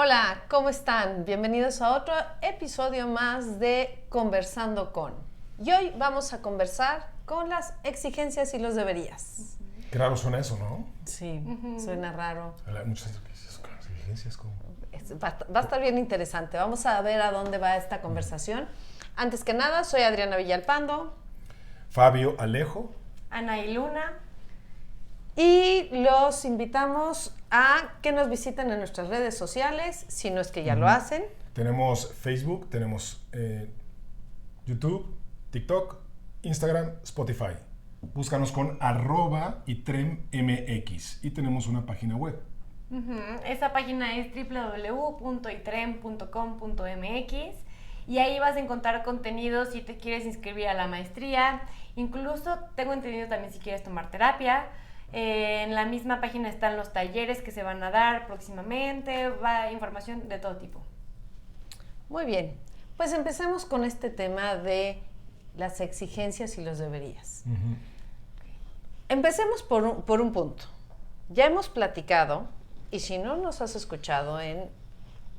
Hola, ¿cómo están? Bienvenidos a otro episodio más de Conversando con. Y hoy vamos a conversar con las exigencias y los deberías. Qué raro suena eso, ¿no? Sí, suena raro. Muchas exigencias como... Va a estar bien interesante. Vamos a ver a dónde va esta conversación. Antes que nada, soy Adriana Villalpando. Fabio Alejo. Ana y Luna. Y los invitamos a que nos visiten en nuestras redes sociales, si no es que ya lo hacen. Tenemos Facebook, tenemos YouTube, TikTok, Instagram, Spotify. Búscanos con @itremmx y tenemos una página web. Esa página es www.itrem.com.mx y ahí vas a encontrar contenido si te quieres inscribir a la maestría. Incluso tengo entendido también si quieres tomar terapia. En la misma página están los talleres que se van a dar próximamente, va información de todo tipo. Muy bien, pues empecemos con este tema de las exigencias y los deberías. Empecemos por un punto. Ya hemos platicado, y si no nos has escuchado en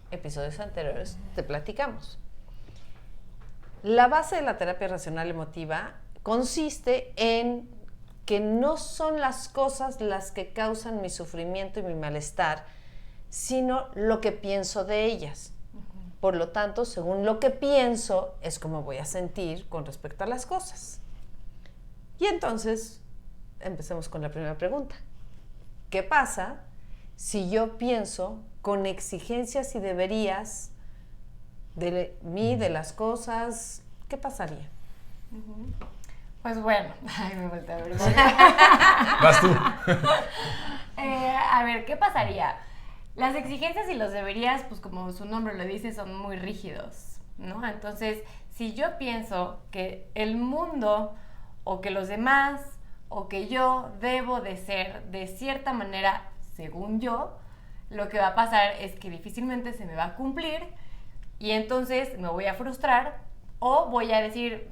episodios anteriores, te platicamos. La base de la terapia racional emotiva consiste en que no son las cosas las que causan mi sufrimiento y mi malestar, sino lo que pienso de ellas. Por lo tanto, según lo que pienso, es como voy a sentir con respecto a las cosas. Y entonces, empecemos con la primera pregunta. ¿Qué pasa si yo pienso con exigencias y deberías de mí, de las cosas? ¿Qué pasaría? Pues bueno, ay, me volteé a ver. Vas tú. A ver, ¿qué pasaría? Las exigencias y los deberías, pues como su nombre lo dice, son muy rígidos, ¿no? Entonces, si yo pienso que el mundo o que los demás o que yo debo de ser de cierta manera según yo, lo que va a pasar es que difícilmente se me va a cumplir y entonces me voy a frustrar o voy a decir,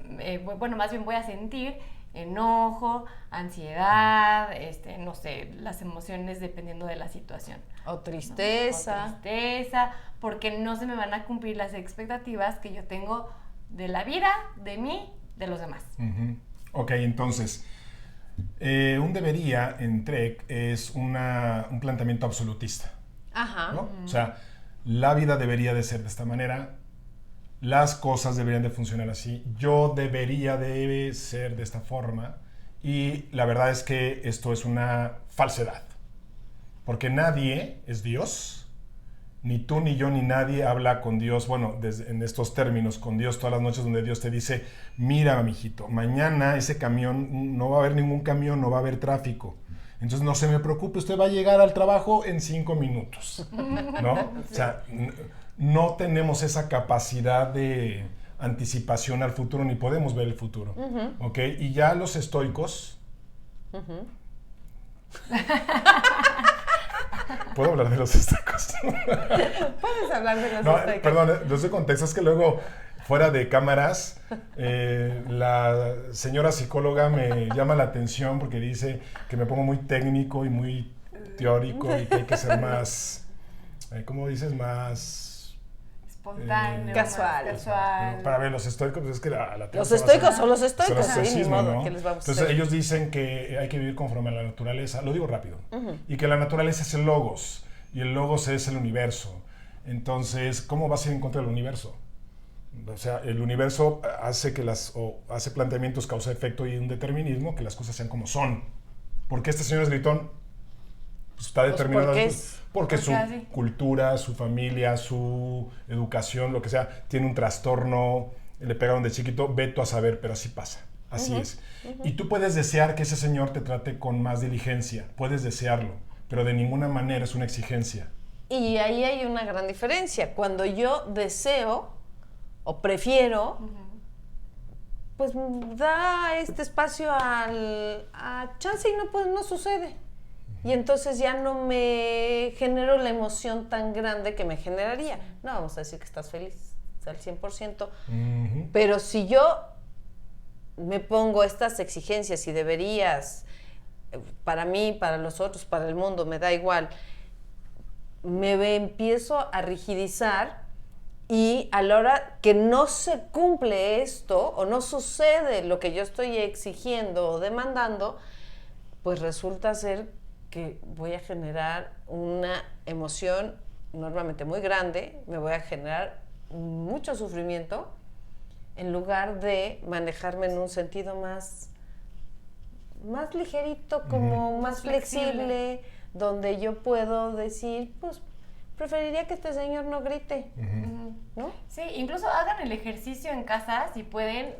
más bien voy a sentir enojo, ansiedad, no sé, las emociones dependiendo de la situación. O tristeza. ¿No? O tristeza, porque no se me van a cumplir las expectativas que yo tengo de la vida, de mí, de los demás. Ok, entonces, un debería en TREC es un planteamiento absolutista. Ajá. ¿No? O sea, la vida debería de ser de esta manera, las cosas deberían de funcionar así, yo debe ser de esta forma, y la verdad es que esto es una falsedad, porque nadie es Dios, ni tú, ni yo, ni nadie habla con Dios, en estos términos, con Dios todas las noches, donde Dios te dice, mira, mijito, mañana ese camión, no va a haber ningún camión, no va a haber tráfico. Entonces, no se me preocupe, usted va a llegar al trabajo en 5 minutos, ¿no? O sea, no tenemos esa capacidad de anticipación al futuro, ni podemos ver el futuro, ¿ok? Y ya los estoicos... ¿Puedo hablar de los estoicos? Puedes hablar de los estoicos. Perdón, los de contexto es que luego... Fuera de cámaras, la señora psicóloga me llama la atención porque dice que me pongo muy técnico y muy teórico y que hay que ser más, ¿cómo dices? Más... espontáneo, casual. Para ver, los estoicos, pues es que los estoicos son los estoicos, sí, ni modo, ¿no? que les vamos a Entonces hacer. ellos dicen que hay que vivir conforme a la naturaleza, lo digo rápido, y que la naturaleza es el logos, y el logos es el universo. Entonces, ¿cómo vas a ir en contra del universo? O sea, el universo hace hace planteamientos causa-efecto y un determinismo que las cosas sean como son. ¿Por qué este señor es gritón? Pues está determinado. Porque su cultura, su familia, su educación, lo que sea, tiene un trastorno, le pegaron de chiquito, veto a saber, pero así pasa. Así es. Y tú puedes desear que ese señor te trate con más diligencia, puedes desearlo, pero de ninguna manera es una exigencia. Y ahí hay una gran diferencia. Cuando yo deseo o prefiero, pues da este espacio a chance y no sucede. Y entonces ya no me genero la emoción tan grande que me generaría. No vamos a decir que estás feliz al 100%, pero si yo me pongo estas exigencias y deberías, para mí, para los otros, para el mundo, me da igual, empiezo a rigidizar y a la hora que no se cumple esto o no sucede lo que yo estoy exigiendo o demandando, pues resulta ser que voy a generar una emoción normalmente muy grande, me voy a generar mucho sufrimiento en lugar de manejarme en un sentido más ligerito, como más flexible, donde yo puedo decir, pues preferiría que este señor no grite, ¿no? Sí, incluso hagan el ejercicio en casa si pueden.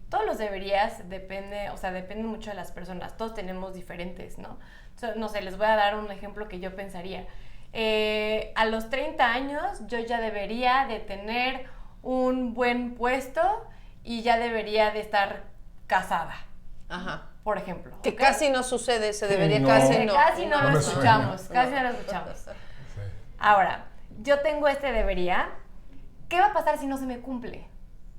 Todos los deberías, depende mucho de las personas. Todos tenemos diferentes, ¿no? No sé, les voy a dar un ejemplo que yo pensaría. A los 30 años yo ya debería de tener un buen puesto y ya debería de estar casada. Ajá. Por ejemplo. Que ¿okay? casi no sucede, se debería No. casi no. Casi no No lo me escuchamos, suena. casi no lo escuchamos. Sí. Ahora, yo tengo este debería. ¿Qué va a pasar si no se me cumple?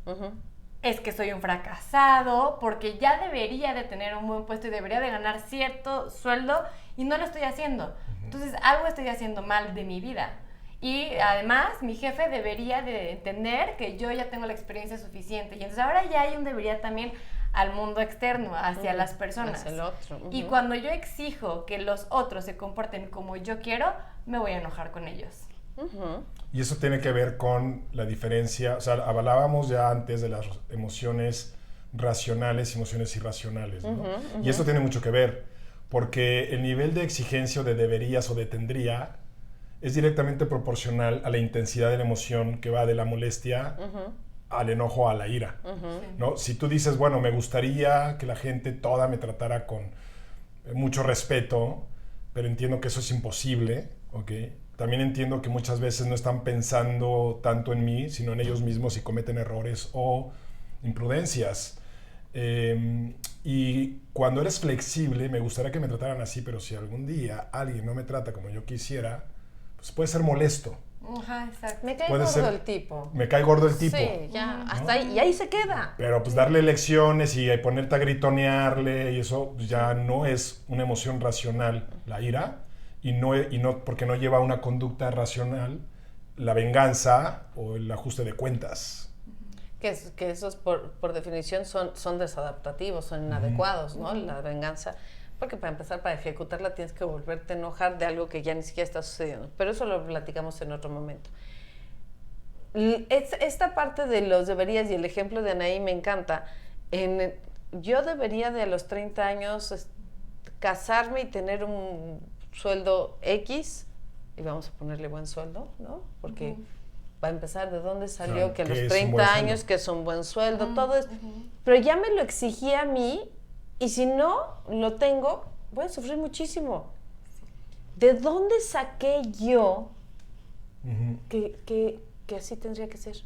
Uh-huh. Es que soy un fracasado porque ya debería de tener un buen puesto y debería de ganar cierto sueldo y no lo estoy haciendo. Entonces, algo estoy haciendo mal de mi vida. Y además, mi jefe debería de entender que yo ya tengo la experiencia suficiente. Y entonces ahora ya hay un debería también al mundo externo, hacia las personas. Hacia el otro. Y cuando yo exijo que los otros se comporten como yo quiero, me voy a enojar con ellos. Y eso tiene que ver con la diferencia, o sea, hablábamos ya antes de las emociones racionales y emociones irracionales, ¿no? Y eso tiene mucho que ver, porque el nivel de exigencia o de deberías o de tendría es directamente proporcional a la intensidad de la emoción que va de la molestia al enojo, a la ira, ¿no? Si tú dices, bueno, me gustaría que la gente toda me tratara con mucho respeto, pero entiendo que eso es imposible, ¿ok? También entiendo que muchas veces no están pensando tanto en mí, sino en ellos mismos y cometen errores o imprudencias. Y cuando eres flexible, me gustaría que me trataran así, pero si algún día alguien no me trata como yo quisiera, pues puede ser molesto. Ajá, exacto. Me cae Puede gordo ser- el tipo. Me cae gordo el tipo. Sí, ya, hasta ahí, y ahí se queda. Pero pues darle lecciones y ponerte a gritonearle y eso pues, ya no es una emoción racional, la ira, y no porque no lleva una conducta racional, la venganza o el ajuste de cuentas. Que esos por definición son desadaptativos, son inadecuados, ¿no? La venganza. Porque para empezar, para ejecutarla tienes que volverte a enojar de algo que ya ni siquiera está sucediendo. Pero eso lo platicamos en otro momento. Esta parte de los deberías y el ejemplo de Anaí me encanta. Yo debería de a los 30 años casarme y tener un sueldo X, y vamos a ponerle buen sueldo, ¿no? Porque va a empezar de dónde salió Claro, que a que los es un 30 buen años sueldo. que es un buen sueldo, todo es... Pero ya me lo exigí a mí, y si no lo tengo, voy a sufrir muchísimo. ¿De dónde saqué yo que así tendría que ser?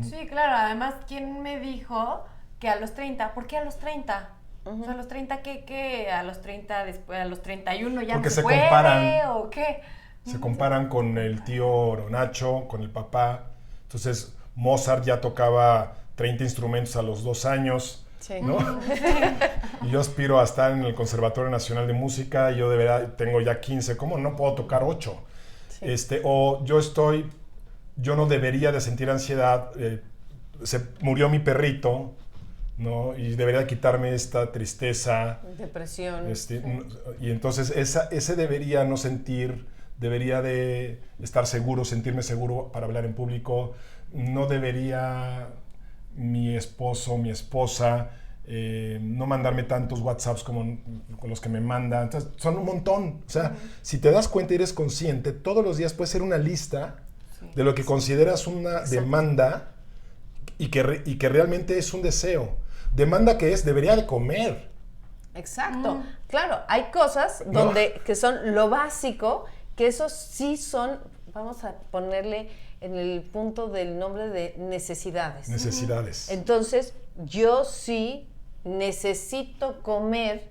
Sí, claro. Además, ¿quién me dijo que a los 30? ¿Por qué a los 30? O sea, a los 30, ¿qué? A los 30, después, a los 31 ya Porque no se se puede, comparan. ¿o qué? Se comparan con el tío Nacho, con el papá. Entonces, Mozart ya tocaba 30 instrumentos a los 2 años, Sí. ¿no? Y yo aspiro a estar en el Conservatorio Nacional de Música, y yo de verdad tengo ya 15, ¿cómo no puedo tocar 8? Sí. O yo no debería de sentir ansiedad, se murió mi perrito, ¿no? Y debería quitarme esta tristeza. Depresión. Sí. Y entonces ese debería no sentir, debería de estar seguro, sentirme seguro para hablar en público. No debería mi esposo, mi esposa, no mandarme tantos WhatsApps como con los que me mandan. Entonces, son un montón. O sea, si te das cuenta y eres consciente, todos los días puede ser una lista de lo que consideras una demanda y que realmente es un deseo. Demanda que es, debería de comer. Exacto. Claro, hay cosas que son lo básico, que esos sí son, vamos a ponerle en el punto del nombre de necesidades. Necesidades. Entonces, yo sí necesito comer,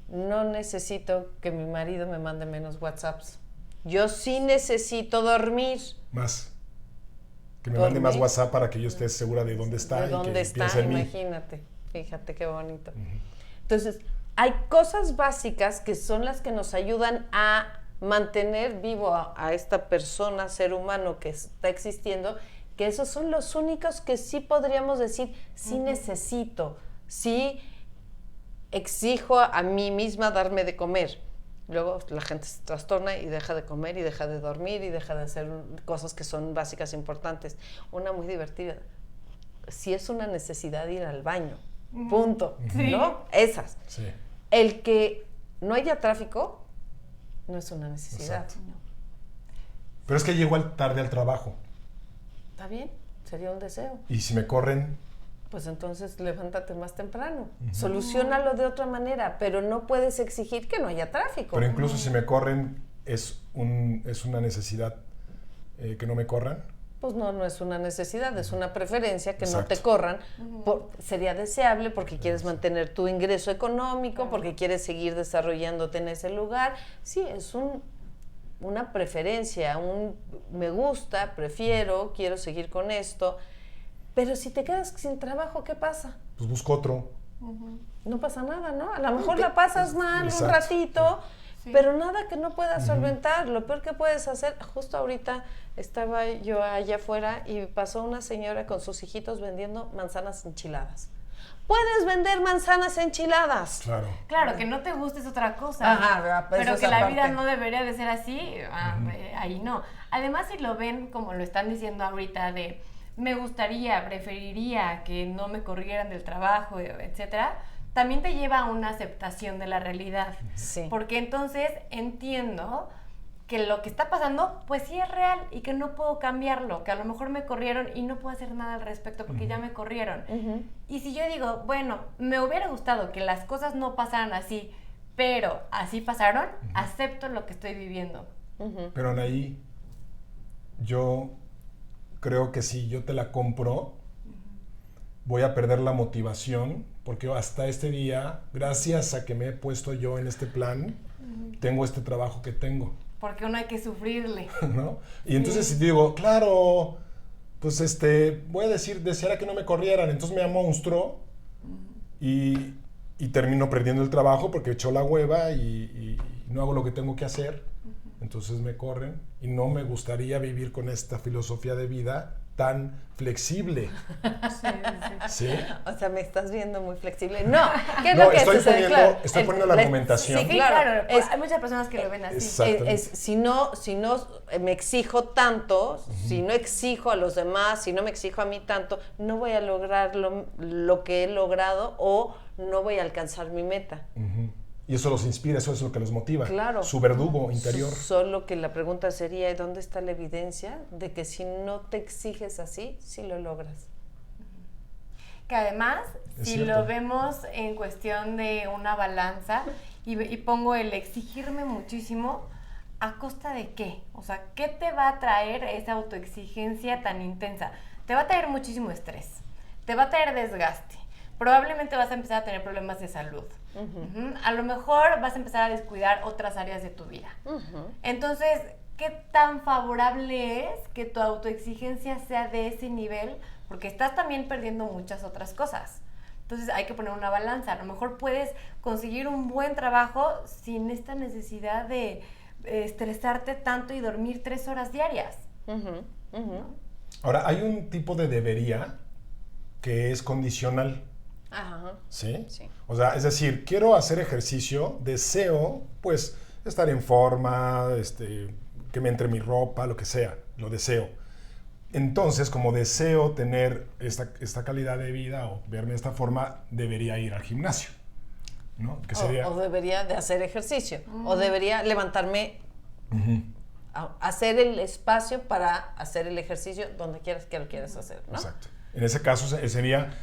no necesito que mi marido me mande menos WhatsApps. Yo sí necesito dormir. Más. Que me mande más WhatsApp para que yo esté segura de dónde está. De y dónde que está, piense en mí. imagínate. Fíjate qué bonito. Entonces, hay cosas básicas que son las que nos ayudan a mantener vivo a esta persona, ser humano que está existiendo, que esos son los únicos que sí podríamos decir, sí necesito, sí exijo a mí misma darme de comer. Luego la gente se trastorna y deja de comer y deja de dormir y deja de hacer cosas que son básicas e importantes. Una muy divertida, si es una necesidad ir al baño, punto, Sí. ¿no? Esas. Sí. El que no haya tráfico no es una necesidad. Exacto. Pero es que llego tarde al trabajo. ¿Está bien? Sería un deseo. Y si me corren, Pues entonces levántate más temprano. Soluciónalo de otra manera, pero no puedes exigir que no haya tráfico. pero incluso si me corren, es una necesidad que no me corran. Pues no es una necesidad, es una preferencia que Exacto. no te corran. Sería deseable porque quieres mantener tu ingreso económico, porque quieres seguir desarrollándote en ese lugar. Sí, es una preferencia, me gusta, prefiero, quiero seguir con esto. Pero si te quedas sin trabajo, ¿qué pasa? Pues busco otro. No pasa nada, ¿no? A lo mejor la pasas mal Exacto. un ratito, Sí. pero nada que no puedas solventar. Lo peor que puedes hacer, justo ahorita estaba yo allá afuera y pasó una señora con sus hijitos vendiendo manzanas enchiladas. Puedes vender manzanas enchiladas. Claro. Claro, que no te guste es otra cosa. Ajá, pues pero eso que es la aparte. vida no debería de ser así, ahí no. Además, si lo ven como lo están diciendo ahorita de me gustaría, preferiría que no me corrieran del trabajo, etcétera, también te lleva a una aceptación de la realidad. Sí. Porque entonces entiendo que lo que está pasando, pues sí es real y que no puedo cambiarlo, que a lo mejor me corrieron y no puedo hacer nada al respecto porque ya me corrieron. Y si yo digo, bueno, me hubiera gustado que las cosas no pasaran así, pero así pasaron, acepto lo que estoy viviendo. Pero Anaí, yo creo que si yo te la compro, voy a perder la motivación, porque hasta este día, gracias a que me he puesto yo en este plan, tengo este trabajo que tengo, Porque uno hay que sufrirle. ¿no? Y entonces si digo, claro, pues voy a desear que no me corrieran, entonces me monstruo y termino perdiendo el trabajo porque echo la hueva y no hago lo que tengo que hacer, entonces me corren y no me gustaría vivir con esta filosofía de vida tan flexible. ¿Sí? O sea, me estás viendo muy flexible. No, ¿qué es No, lo que estoy sucede? poniendo- Claro, estoy poniendo la argumentación. Sí, Sí, claro. claro. Es- Hay muchas personas que lo ven así. Exactamente. si no me exijo tanto, si no exijo a los demás, si no me exijo a mí tanto, no voy a lograr lo que he logrado o no voy a alcanzar mi meta. Ujú. Y eso los inspira, eso es lo que los motiva. Claro. Su verdugo interior. Solo que la pregunta sería, ¿dónde está la evidencia de que si no te exiges así, sí lo logras? Que además, Es si cierto. lo vemos en cuestión de una balanza y pongo el exigirme muchísimo, ¿a costa de qué? O sea, ¿qué te va a traer esa autoexigencia tan intensa? Te va a traer muchísimo estrés, te va a traer desgaste, probablemente vas a empezar a tener problemas de salud. A lo mejor vas a empezar a descuidar otras áreas de tu vida. Entonces, ¿qué tan favorable es que tu autoexigencia sea de ese nivel? Porque estás también perdiendo muchas otras cosas. Entonces hay que poner una balanza. A lo mejor puedes conseguir un buen trabajo sin esta necesidad de estresarte tanto y dormir 3 horas diarias. Ahora, hay un tipo de debería que es condicional. Ajá. ¿Sí? Sí. O sea, es decir, quiero hacer ejercicio, deseo, pues, estar en forma, que me entre mi ropa, lo que sea, lo deseo. Entonces, como deseo tener esta calidad de vida o verme de esta forma, debería ir al gimnasio, ¿no? Que sería... O debería de hacer ejercicio, o debería levantarme, hacer el espacio para hacer el ejercicio donde quieras que lo quieras hacer, ¿no? Exacto. En ese caso sería,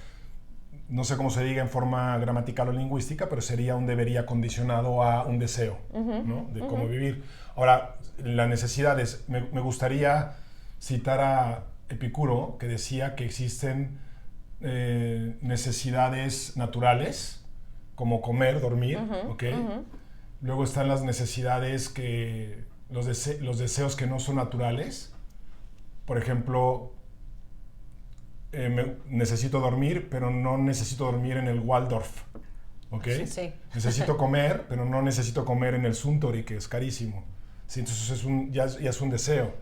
no sé cómo se diga en forma gramatical o lingüística, pero sería un debería condicionado a un deseo, ¿no? De cómo vivir. Ahora, la necesidad es, me gustaría citar a Epicuro, que decía que existen necesidades naturales, como comer, dormir, ¿ok? Luego están las necesidades los deseos que no son naturales. Por ejemplo, necesito dormir, pero no necesito dormir en el Waldorf, ¿ok? Sí. Necesito comer, pero no necesito comer en el Suntory, que es carísimo, ¿sí? Entonces ya es un deseo.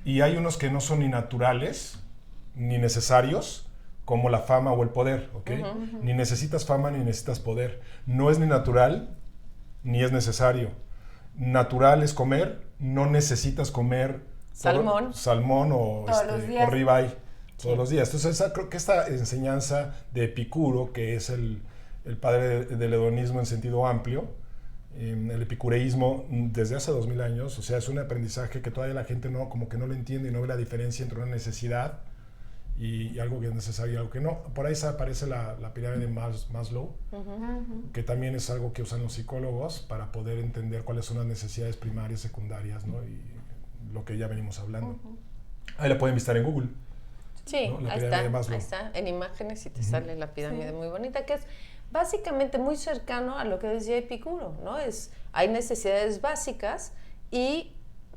Y hay unos que no son ni naturales ni necesarios, como la fama o el poder, ¿ok? Ni necesitas fama ni necesitas poder. No es ni natural ni es necesario. Natural es comer, no necesitas comer salmón o ribeye todos los días. Entonces creo que esta enseñanza de Epicuro, que es el padre del hedonismo en sentido amplio, el epicureísmo desde hace 2000 años, o sea, es un aprendizaje que todavía la gente como que no lo entiende y no ve la diferencia entre una necesidad y algo que es necesario y algo que no. Por ahí aparece la pirámide de Maslow, que también es algo que usan los psicólogos para poder entender cuáles son las necesidades primarias, secundarias, ¿no? Y lo que ya venimos hablando. Ahí la pueden visitar en Google. Sí, ¿no? ahí está, en imágenes y te sale la pirámide muy bonita, que es básicamente muy cercano a lo que decía Epicuro, ¿no? Hay necesidades básicas y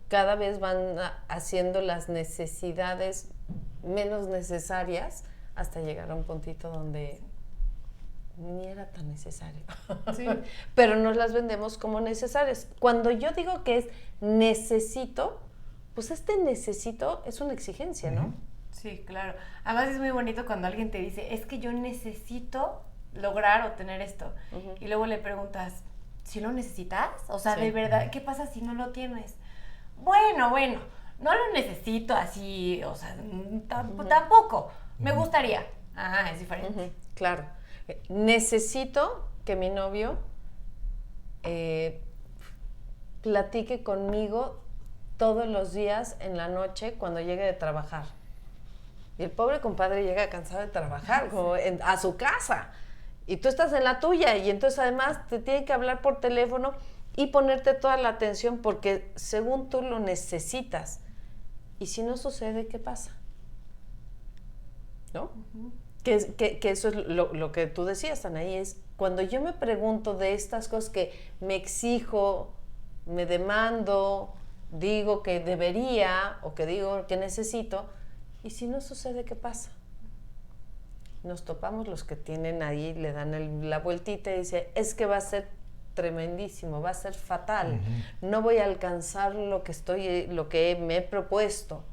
cada vez van haciendo las necesidades menos necesarias hasta llegar a un puntito donde ni era tan necesario. Sí. Pero nos las vendemos como necesarias. Cuando yo digo que es necesito, pues necesito es una exigencia, ¿no? Sí, claro. Además es muy bonito cuando alguien te dice, es que yo necesito lograr o tener esto. Y luego le preguntas, ¿sí lo necesitas? O sea, de verdad, ¿qué pasa si no lo tienes? Bueno, no lo necesito así, o sea, tampoco. Me gustaría. Es diferente. Claro. Necesito que mi novio platique conmigo todos los días en la noche cuando llegue de trabajar. Y el pobre compadre llega cansado de trabajar, como a su casa. Y tú estás en la tuya. Y entonces además te tiene que hablar por teléfono y ponerte toda la atención porque según tú lo necesitas. Y si no sucede, ¿qué pasa? ¿No? Que eso es lo que tú decías, Anaí, es cuando yo me pregunto de estas cosas que me exijo, me demando, digo que debería o que digo que necesito, y si no sucede, ¿qué pasa? Nos topamos los que tienen ahí, le dan la vueltita y dice, es que va a ser tremendísimo, va a ser fatal, no voy a alcanzar lo que me he propuesto.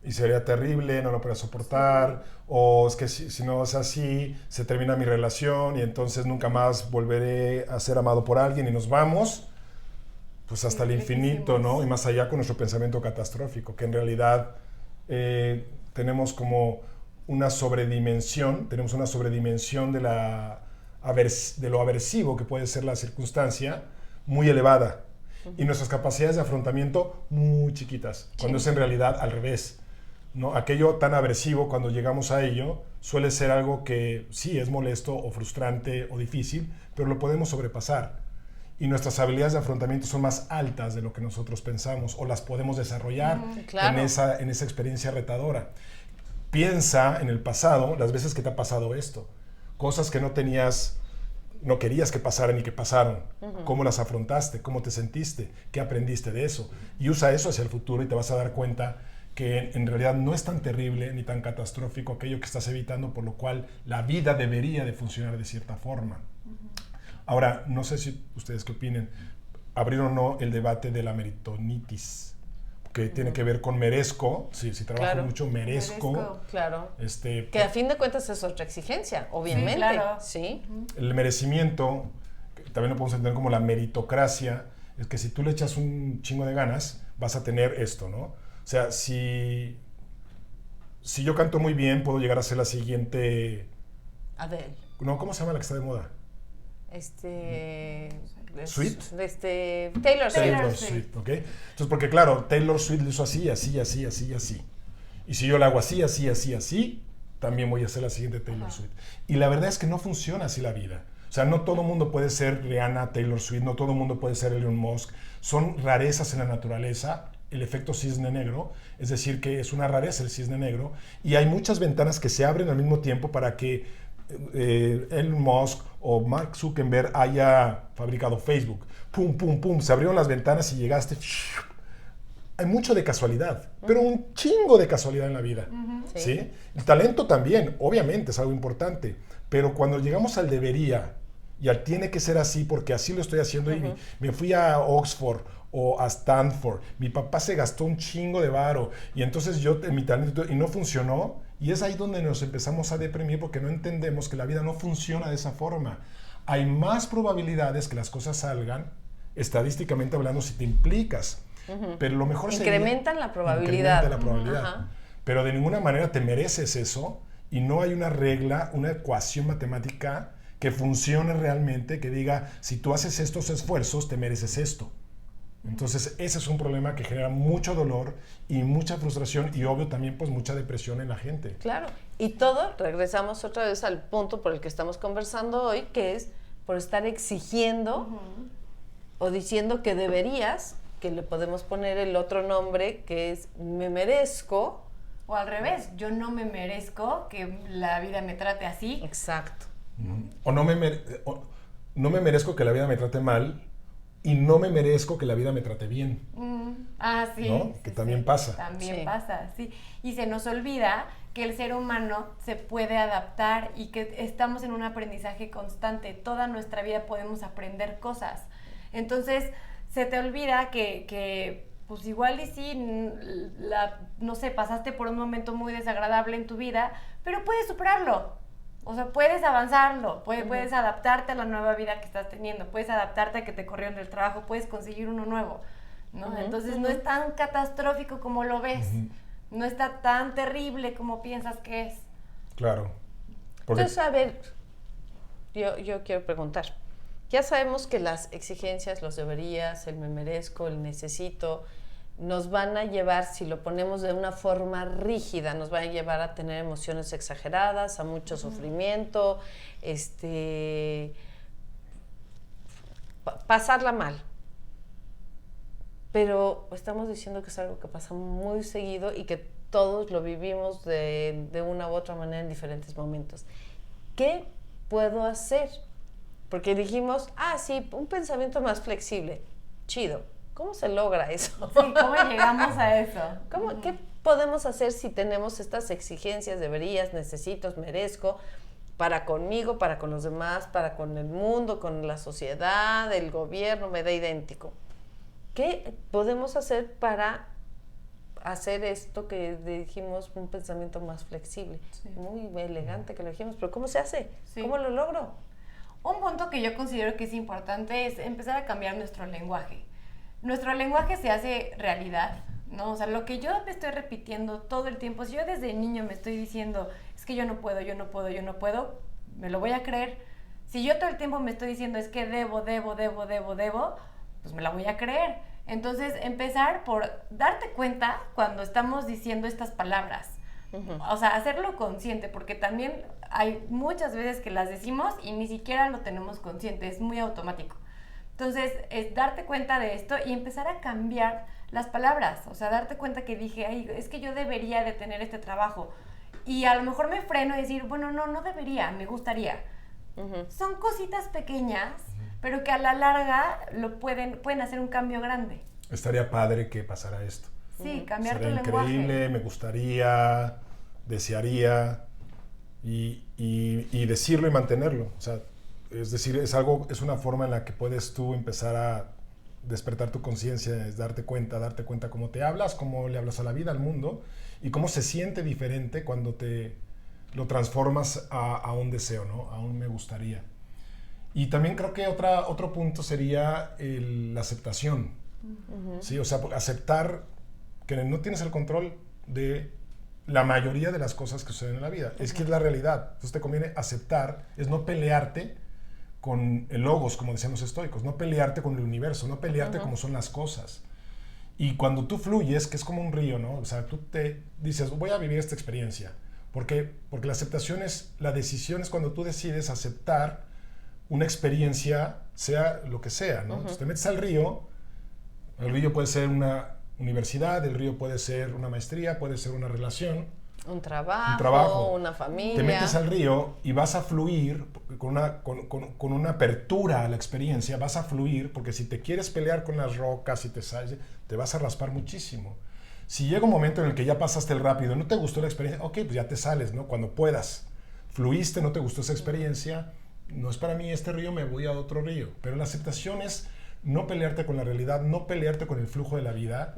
Y sería terrible, no lo puedo soportar, o es que si no es así, se termina mi relación y entonces nunca más volveré a ser amado por alguien y nos vamos, pues hasta el infinito, ¿no? Y más allá con nuestro pensamiento catastrófico, que en realidad tenemos como una sobredimensión, de lo aversivo que puede ser la circunstancia, muy elevada. Y nuestras capacidades de afrontamiento muy chiquitas, cuando es en realidad al revés, ¿no? Aquello tan aversivo, cuando llegamos a ello, suele ser algo que sí es molesto o frustrante o difícil, pero lo podemos sobrepasar. Y nuestras habilidades de afrontamiento son más altas de lo que nosotros pensamos o las podemos desarrollar en esa experiencia retadora. Piensa en el pasado, las veces que te ha pasado esto, cosas que no querías que pasaran y que pasaron, cómo las afrontaste, cómo te sentiste, qué aprendiste de eso, y usa eso hacia el futuro y te vas a dar cuenta que en realidad no es tan terrible ni tan catastrófico aquello que estás evitando, por lo cual la vida debería de funcionar de cierta forma. Ahora, no sé si ustedes qué opinen, abrir o no el debate de la meritonitis, que tiene que ver con merezco, si trabajo mucho, merezco. Claro. Que a fin de cuentas es otra exigencia, obviamente. Sí, claro. Sí. El merecimiento, también lo podemos entender como la meritocracia, es que si tú le echas un chingo de ganas, vas a tener esto, ¿no? O sea, si yo canto muy bien, puedo llegar a ser la siguiente... Adele. No, ¿cómo se llama la que está de moda? ¿Sweet? Taylor Swift, ¿ok? Entonces, porque claro, Taylor Swift lo hizo así. Y si yo la hago así, también voy a ser la siguiente Taylor Swift. Y la verdad es que no funciona así la vida. O sea, no todo mundo puede ser Rihanna, Taylor Swift, no todo mundo puede ser Elon Musk. Son rarezas en la naturaleza, el efecto cisne negro, es decir, que es una rareza el cisne negro, y hay muchas ventanas que se abren al mismo tiempo para que Elon Musk o Mark Zuckerberg haya fabricado Facebook. Pum, pum, pum, se abrieron las ventanas y llegaste. Hay mucho de casualidad, pero un chingo de casualidad en la vida. ¿Sí? El talento también, obviamente, es algo importante, pero cuando llegamos al debería Y tiene que ser así porque así lo estoy haciendo. Y me fui a Oxford o a Stanford. Mi papá se gastó un chingo de varo. Y entonces yo, mi talento, y no funcionó. Y es ahí donde nos empezamos a deprimir porque no entendemos que la vida no funciona de esa forma. Hay más probabilidades que las cosas salgan, estadísticamente hablando, si te implicas. Pero lo mejor incrementan la probabilidad. Incrementa la probabilidad. Pero de ninguna manera te mereces eso y no hay una regla, una ecuación matemática que funcione realmente, que diga, si tú haces estos esfuerzos, te mereces esto. Entonces, ese es un problema que genera mucho dolor y mucha frustración y, obvio, también pues mucha depresión en la gente. Claro. Y todo, regresamos otra vez al punto por el que estamos conversando hoy, que es por estar exigiendo o diciendo que deberías, que le podemos poner el otro nombre, que es me merezco. O al revés, yo no me merezco que la vida me trate así. Exacto. O no me merezco que la vida me trate mal y no me merezco que la vida me trate bien. Sí. ¿No? Que también pasa. También pasa, sí. Y se nos olvida que el ser humano se puede adaptar y que estamos en un aprendizaje constante. Toda nuestra vida podemos aprender cosas. Entonces, se te olvida que pues igual y sí, no sé, pasaste por un momento muy desagradable en tu vida, pero puedes superarlo. O sea, puedes avanzarlo, puedes adaptarte a la nueva vida que estás teniendo, puedes adaptarte a que te corrieron del trabajo, puedes conseguir uno nuevo, ¿no? Entonces no es tan catastrófico como lo ves, no está tan terrible como piensas que es. Claro. Porque... Entonces, a ver, yo quiero preguntar. Ya sabemos que las exigencias, los deberías, el me merezco, el necesito, nos van a llevar, si lo ponemos de una forma rígida, nos van a llevar a tener emociones exageradas, a mucho sufrimiento, pasarla mal. Pero estamos diciendo que es algo que pasa muy seguido y que todos lo vivimos de una u otra manera en diferentes momentos. ¿Qué puedo hacer? Porque dijimos, sí, un pensamiento más flexible. Chido. ¿Cómo se logra eso? Sí, ¿cómo llegamos a eso? ¿Qué podemos hacer si tenemos estas exigencias, deberías, necesito, merezco, para conmigo, para con los demás, para con el mundo, con la sociedad, el gobierno, me da idéntico? ¿Qué podemos hacer para hacer esto que dijimos, un pensamiento más flexible? Sí. Muy elegante que lo dijimos, pero ¿cómo se hace? Sí. ¿Cómo lo logro? Un punto que yo considero que es importante es empezar a cambiar nuestro lenguaje. Nuestro lenguaje se hace realidad, ¿no? O sea, lo que yo me estoy repitiendo todo el tiempo, si yo desde niño me estoy diciendo, es que yo no puedo, me lo voy a creer. Si yo todo el tiempo me estoy diciendo, es que debo, pues me la voy a creer. Entonces, empezar por darte cuenta cuando estamos diciendo estas palabras. O sea, hacerlo consciente, porque también hay muchas veces que las decimos y ni siquiera lo tenemos consciente, es muy automático. Entonces, es darte cuenta de esto y empezar a cambiar las palabras. O sea, darte cuenta que dije, es que yo debería de tener este trabajo. Y a lo mejor me freno y decir, bueno, no debería, me gustaría. Son cositas pequeñas, pero que a la larga pueden hacer un cambio grande. Estaría padre que pasara esto. Sí, cambiar Sería tu lenguaje. increíble, me gustaría, desearía y decirlo y mantenerlo. O sea, es decir, es una forma en la que puedes tú empezar a despertar tu conciencia, es darte cuenta cómo te hablas, cómo le hablas a la vida, al mundo, y cómo se siente diferente cuando te lo transformas a un deseo, ¿no? A un me gustaría. Y también creo que otro punto sería la aceptación. ¿Sí? O sea, aceptar que no tienes el control de la mayoría de las cosas que suceden en la vida. Es que es la realidad. Entonces te conviene aceptar, es no pelearte con el logos, como decían los estoicos, no pelearte con el universo, no pelearte como son las cosas. Y cuando tú fluyes, que es como un río, ¿no? O sea, tú te dices, voy a vivir esta experiencia. ¿Por qué? Porque la aceptación la decisión es cuando tú decides aceptar una experiencia, sea lo que sea, ¿no? Entonces te metes al río, el río puede ser una universidad, el río puede ser una maestría, puede ser una relación, un trabajo, una familia. Te metes al río y vas a fluir con una apertura a la experiencia, vas a fluir, porque si te quieres pelear con las rocas y te vas a raspar muchísimo. Si llega un momento en el que ya pasaste el rápido, no te gustó la experiencia, ok, pues ya te sales, ¿no? Cuando puedas. Fluiste, no te gustó esa experiencia, no es para mí este río, me voy a otro río. Pero la aceptación es no pelearte con la realidad, no pelearte con el flujo de la vida.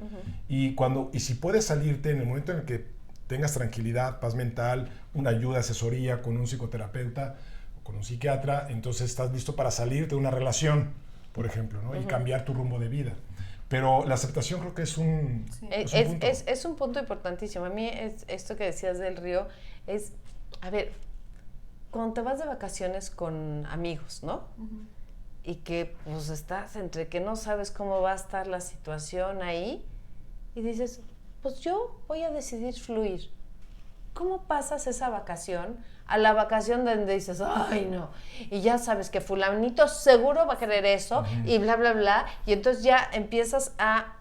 Y si puedes salirte en el momento en el que tengas tranquilidad, paz mental, una ayuda, asesoría con un psicoterapeuta o con un psiquiatra, entonces estás listo para salirte de una relación, por ejemplo, ¿no? Y cambiar tu rumbo de vida. Pero la aceptación creo que es un punto. Es un punto importantísimo. A mí esto que decías del río es, a ver, cuando te vas de vacaciones con amigos, ¿no? Y que pues estás entre que no sabes cómo va a estar la situación ahí y dices, pues yo voy a decidir fluir. ¿Cómo pasas esa vacación a la vacación donde dices, ay no, y ya sabes que fulanito seguro va a querer eso y bla, bla, bla, y entonces ya empiezas a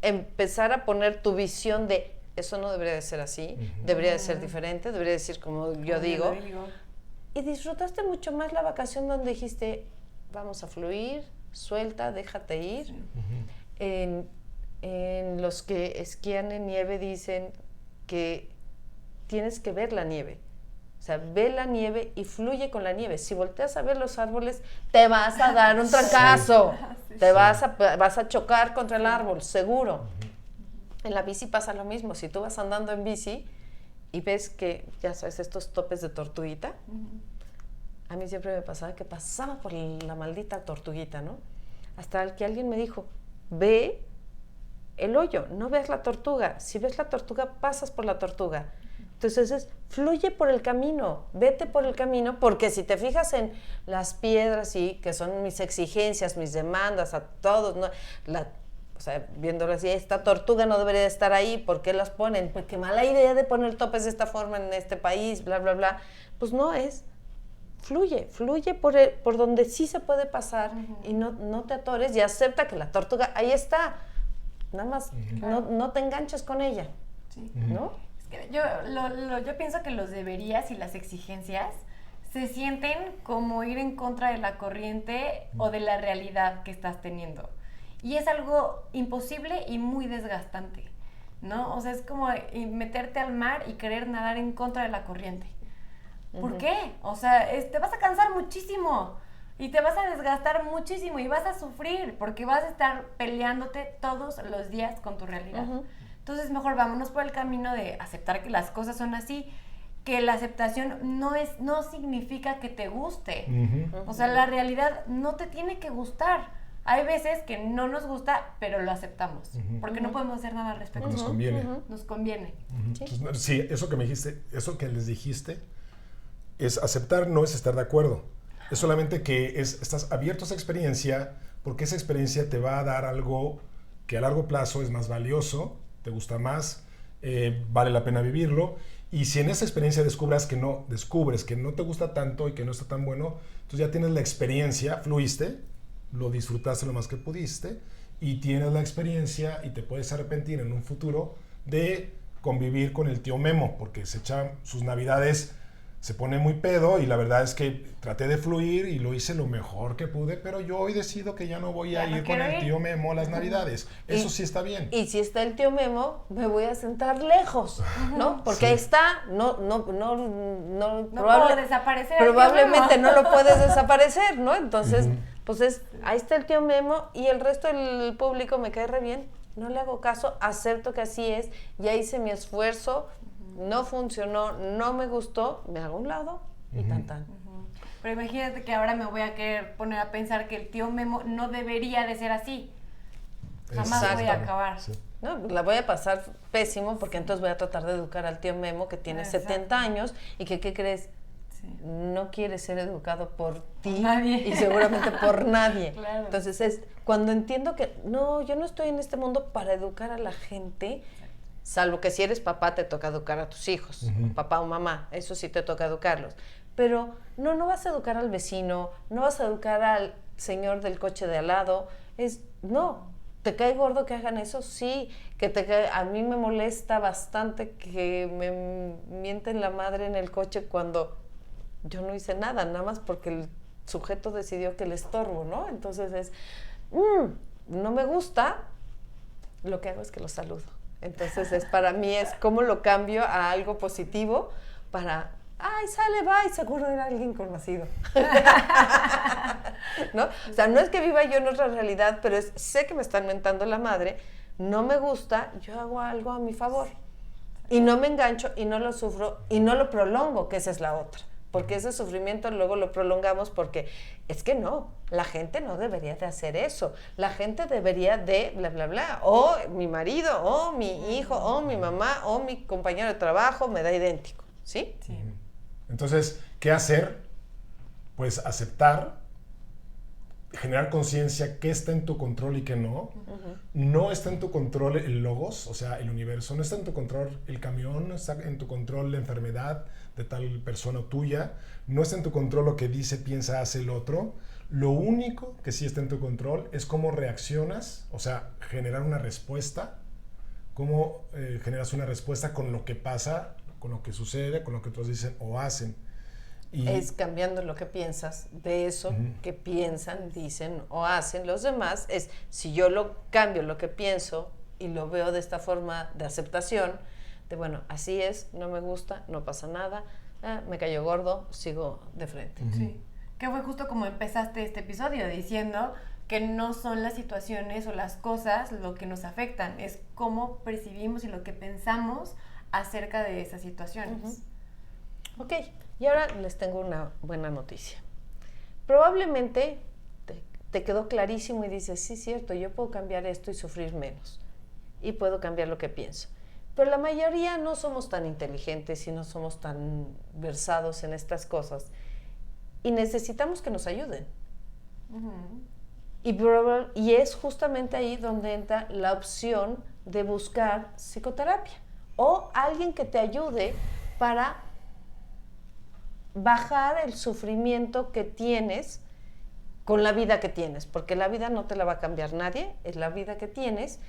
empezar a poner tu visión de eso no debería de ser así, debería de ser diferente, debería de ser como yo digo. Y disfrutaste mucho más la vacación donde dijiste, vamos a fluir, suelta, déjate ir. En los que esquían en nieve dicen que tienes que ver la nieve. O sea, ve la nieve y fluye con la nieve. Si volteas a ver los árboles, te vas a dar un trancazo. Vas a chocar contra el árbol, seguro. En la bici pasa lo mismo. Si tú vas andando en bici y ves que, ya sabes, estos topes de tortuguita, a mí siempre me pasaba que pasaba por la maldita tortuguita, ¿no? Hasta que alguien me dijo, ve el hoyo, no ves la tortuga. Si ves la tortuga, pasas por la tortuga. Entonces fluye por el camino, vete por el camino, porque si te fijas en las piedras, y que son mis exigencias, mis demandas a todos, ¿no? O sea, viéndolo así, esta tortuga no debería de estar ahí, ¿por qué las ponen? Pues qué mala idea de poner topes de esta forma en este país, bla, bla, bla. Pues no es, fluye por donde sí se puede pasar y no te atores y acepta que la tortuga ahí está. Nada más no te enganches con ella, ¿no? Yo pienso que los deberías y las exigencias se sienten como ir en contra de la corriente o de la realidad que estás teniendo. Y es algo imposible y muy desgastante, ¿no? O sea, es como meterte al mar y querer nadar en contra de la corriente. ¿Por qué? O sea, te vas a cansar muchísimo y te vas a desgastar muchísimo y vas a sufrir porque vas a estar peleándote todos los días con tu realidad. Entonces, mejor vámonos por el camino de aceptar que las cosas son así, que la aceptación no significa que te guste. O sea, la realidad no te tiene que gustar. Hay veces que no nos gusta, pero lo aceptamos, porque no podemos hacer nada al respecto. Porque nos conviene. Nos conviene. Entonces, sí, eso que me dijiste, eso que les dijiste, es aceptar, no es estar de acuerdo. Es solamente que estás abierto a esa experiencia, porque esa experiencia te va a dar algo que a largo plazo es más valioso, te gusta más, vale la pena vivirlo. Y si en esa experiencia descubres que no te gusta tanto y que no está tan bueno, entonces ya tienes la experiencia, fluiste, lo disfrutaste lo más que pudiste y tienes la experiencia y te puedes arrepentir en un futuro de convivir con el tío Memo, porque se echa sus navidades, se pone muy pedo y la verdad es que traté de fluir y lo hice lo mejor que pude, pero yo hoy decido que ya no voy a ir con el tío Memo a las navidades. Eso sí está bien. Y si está el tío Memo, me voy a sentar lejos, ¿no? Porque ahí está, no puedo desaparecer. Probablemente no lo puedes desaparecer, ¿no? Entonces, pues ahí está el tío Memo y el resto del público me cae re bien. No le hago caso, acepto que así es, ya hice mi esfuerzo, no funcionó, no me gustó, me hago a un lado y tan. Pero imagínate que ahora me voy a querer poner a pensar que el tío Memo no debería de ser así. Jamás voy a acabar. Sí. No, la voy a pasar pésimo porque entonces voy a tratar de educar al tío Memo que tiene 70 años y que, ¿qué crees? No quiere ser educado por ti y seguramente por nadie. Claro. Entonces cuando entiendo que no, yo no estoy en este mundo para educar a la gente, salvo que si eres papá te toca educar a tus hijos, papá o mamá, eso sí te toca educarlos. Pero no vas a educar al vecino, no vas a educar al señor del coche de al lado, ¿te cae gordo que hagan eso? Sí, a mí me molesta bastante que me mienten la madre en el coche cuando yo no hice nada más porque el sujeto decidió que le estorbo, ¿no? Entonces no me gusta, lo que hago es que lo saludo. Entonces para mí es cómo lo cambio a algo positivo para ay, sale, va, y seguro era alguien conocido. ¿No? O sea, no es que viva yo en otra realidad, pero sé que me están mentando la madre, no me gusta, yo hago algo a mi favor. Y no me engancho, y no lo sufro, y no lo prolongo, que esa es la otra. Porque ese sufrimiento luego lo prolongamos porque es que no, la gente no debería de hacer eso. La gente debería de bla, bla, bla. O mi marido, o mi hijo, o mi mamá, o mi compañero de trabajo me da idéntico. ¿Sí? Sí. Entonces, ¿qué hacer? Pues aceptar, generar conciencia qué está en tu control y qué no. No está en tu control el logos, o sea, el universo. No está en tu control el camión, no está en tu control la enfermedad de tal persona o tuya. No está en tu control lo que dice, piensa, hace el otro. Lo único que sí está en tu control es cómo reaccionas, o sea, generar una respuesta. Cómo generas una respuesta con lo que pasa, con lo que sucede, con lo que otros dicen o hacen. Y es cambiando lo que piensas de eso que piensan, dicen o hacen los demás. Es si yo lo cambio lo que pienso y lo veo de esta forma de aceptación, de bueno, así es, no me gusta, no pasa nada, me cayó gordo, sigo de frente. Sí. Que fue justo como empezaste este episodio diciendo que no son las situaciones o las cosas lo que nos afectan, es cómo percibimos y lo que pensamos acerca de esas situaciones. Ok, y ahora les tengo una buena noticia. Probablemente te quedó clarísimo y dices, sí, cierto, yo puedo cambiar esto y sufrir menos. Y puedo cambiar lo que pienso. Pero la mayoría no somos tan inteligentes y no somos tan versados en estas cosas. Y necesitamos que nos ayuden. Y es justamente ahí donde entra la opción de buscar psicoterapia. O alguien que te ayude para bajar el sufrimiento que tienes con la vida que tienes, porque la vida no te la va a cambiar nadie, es la vida que tienes.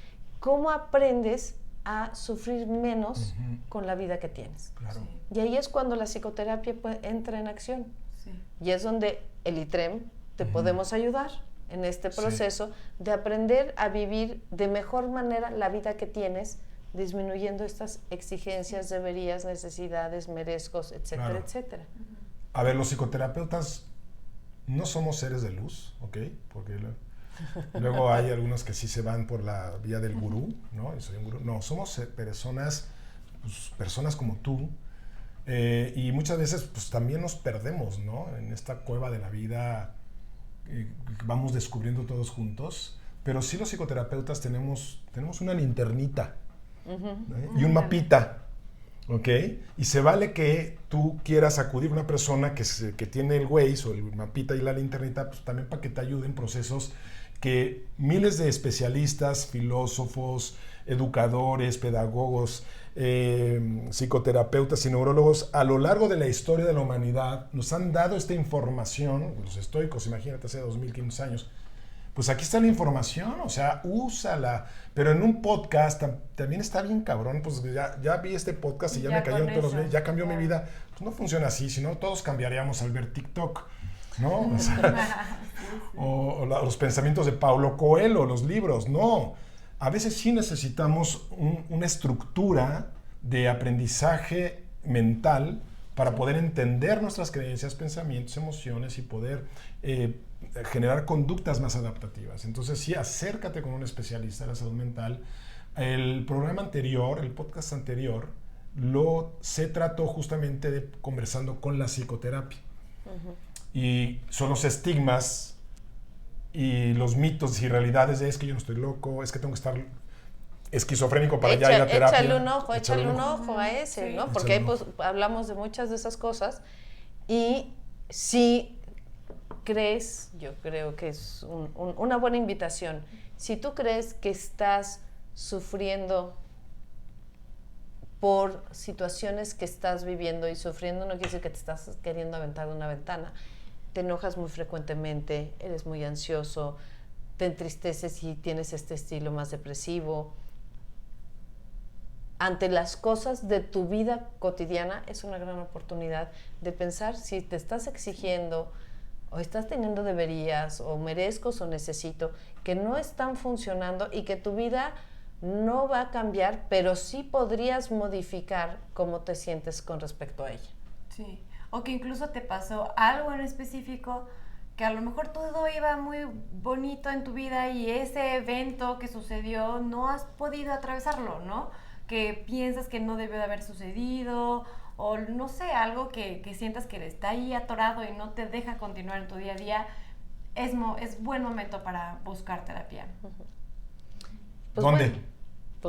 ¿Cómo aprendes a sufrir menos con la vida que tienes? claro. Sí. Y ahí es cuando la psicoterapia entra en acción. Sí. Y es donde el ITREM te podemos ayudar en este proceso de aprender a vivir de mejor manera la vida que tienes, disminuyendo estas exigencias, deberías, necesidades, merezcos, etcétera, Claro. etcétera. A ver, los psicoterapeutas no somos seres de luz, ¿ok? Porque luego hay algunos que sí se van por la vía del gurú, ¿no? Y soy un gurú. No, somos personas, pues, personas como tú, y muchas veces pues también nos perdemos, ¿no? En esta cueva de la vida que vamos descubriendo todos juntos, pero sí los psicoterapeutas tenemos una linternita, ¿no? Y un mapita, ¿ok? Y se vale que tú quieras acudir a una persona que tiene el Waze o el mapita y la linternita, pues también para que te ayuden procesos que miles de especialistas, filósofos, educadores, pedagogos, psicoterapeutas y neurólogos a lo largo de la historia de la humanidad nos han dado esta información. Los estoicos, imagínate, hace 2500 años. Pues aquí está la información, o sea, úsala. Pero en un podcast también está bien cabrón, pues ya vi este podcast y ya me cayeron todos los... Ya cambió mi vida. Pues no funciona así, si no todos cambiaríamos al ver TikTok, ¿no? O sea, los pensamientos de Paulo Coelho, los libros, no. A veces sí necesitamos una estructura de aprendizaje mental para poder entender nuestras creencias, pensamientos, emociones y poder generar conductas más adaptativas. Entonces sí, acércate con un especialista de la salud mental. El programa anterior, el podcast anterior, se trató justamente de conversando con la psicoterapia. Y son los estigmas y los mitos y realidades de es que yo no estoy loco, es que tengo que estar esquizofrénico para allá ir a terapia. Échale un ojo a ese, Sí. ¿no? Porque ahí pues, hablamos de muchas de esas cosas y si crees, yo creo que es una buena invitación, si tú crees que estás sufriendo por situaciones que estás viviendo, y sufriendo no quiere decir que te estás queriendo aventar de una ventana, te enojas muy frecuentemente, eres muy ansioso, te entristeces y tienes este estilo más depresivo. Ante las cosas de tu vida cotidiana es una gran oportunidad de pensar si te estás exigiendo o estás teniendo deberías o merezco o necesito que no están funcionando y que tu vida no va a cambiar, pero sí podrías modificar cómo te sientes con respecto a ella. Sí. O que incluso te pasó algo en específico que a lo mejor todo iba muy bonito en tu vida y ese evento que sucedió no has podido atravesarlo, ¿no? Que piensas que no debió de haber sucedido o no sé, algo que sientas que está ahí atorado y no te deja continuar en tu día a día. Es buen momento para buscar terapia. Pues ¿Dónde?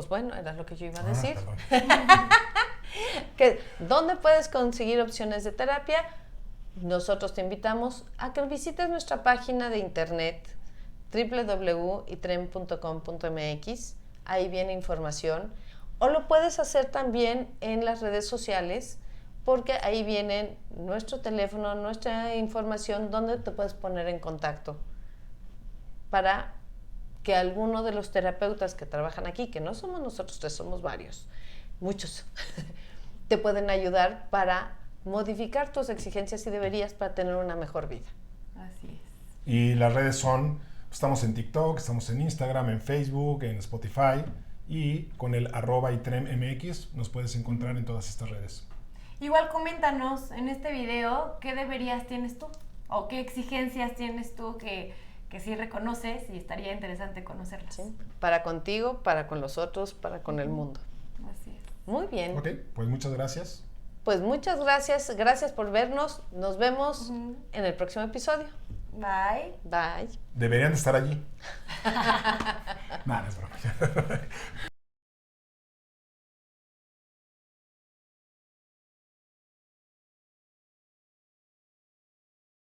Bueno, era lo que yo iba a decir. Perdón. ¿Dónde puedes conseguir opciones de terapia? Nosotros te invitamos a que visites nuestra página de internet www.itrem.com.mx. Ahí viene información. O lo puedes hacer también en las redes sociales, porque ahí vienen nuestro teléfono, nuestra información, donde te puedes poner en contacto para que alguno de los terapeutas que trabajan aquí, que no somos nosotros tres, somos varios, muchos, te pueden ayudar para modificar tus exigencias y deberías para tener una mejor vida. Así es. Y las redes son, estamos en TikTok, estamos en Instagram, en Facebook, en Spotify, y con el @itremmx nos puedes encontrar en todas estas redes. Igual coméntanos en este video qué deberías tienes tú o qué exigencias tienes tú que sí reconoces y estaría interesante conocerlas. ¿Sí? Para contigo, para con los otros, para con el mundo. Así es. Muy bien. Ok, pues muchas gracias. Pues muchas gracias por vernos. Nos vemos en el próximo episodio. Bye. Bye. Deberían de estar allí. Nada, es broma.